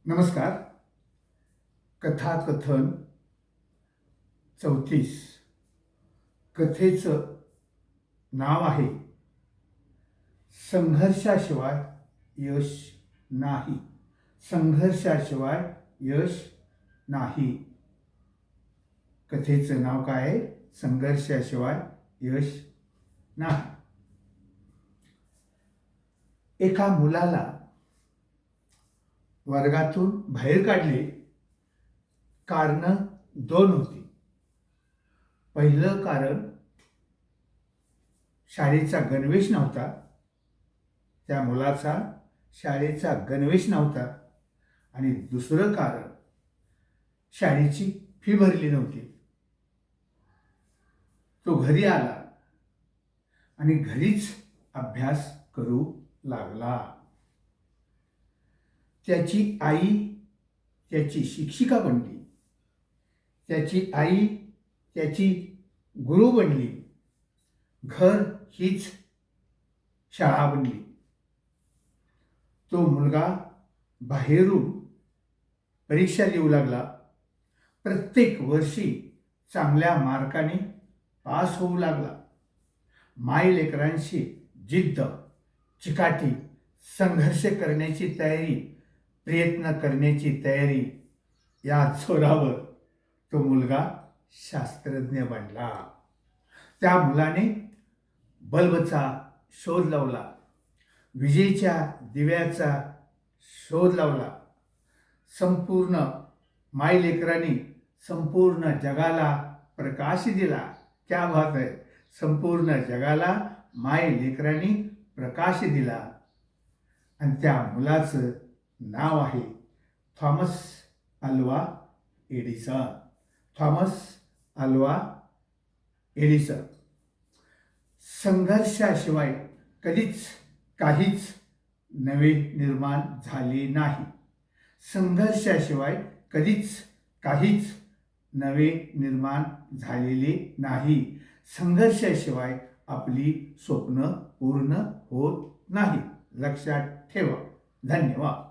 नमस्कार. कथाकथन 34. कथेचं नाव आहे संघर्षाशिवाय यश नाही. संघर्षाशिवाय यश नाही. कथेचं नाव काय आहे? संघर्षाशिवाय यश नाही. एका मुलाला वर्गातून बाहेर काढले. कारणं दोन होती. पहिलं कारण शाळेचा गणवेश नव्हता. त्या मुलाचा शाळेचा गणवेश नव्हता. आणि दुसरं कारण शाळेची फी भरली नव्हती. तो घरी आला आणि घरीच अभ्यास करू लागला. त्याची आई त्याची शिक्षिका बनली. त्याची आई त्याची गुरु बनली. घर हीच शाळा बनली. तो मुलगा बाहेरून परीक्षा देऊ लागला. प्रत्येक वर्षी चांगल्या मार्काने पास होऊ लागला. मायलेकरांशी जिद्द, चिकाटी, संघर्ष करण्याची तयारी, प्रयत्न करण्याची तयारी या जोरावर तो मुलगा शास्त्रज्ञ बनला. त्या मुलाने बल्बचा शोध लावला. विजेच्या दिव्याचा शोध लावला. संपूर्ण मायलेकरांनी संपूर्ण जगाला प्रकाश दिला. क्या बात आहे. संपूर्ण जगाला मायलेकरांनी प्रकाश दिला. आणि त्या मुलाचं नाव आहे Thomas Alva Edison. Thomas Alva Edison. संघर्षाशिवाय कधीच काहीच नवे निर्माण झाले नाही. संघर्षाशिवाय कधीच काहीच नवे निर्माण झालेले नाही. संघर्षाशिवाय आपली स्वप्न पूर्ण होत नाही. लक्षात ठेवा. धन्यवाद.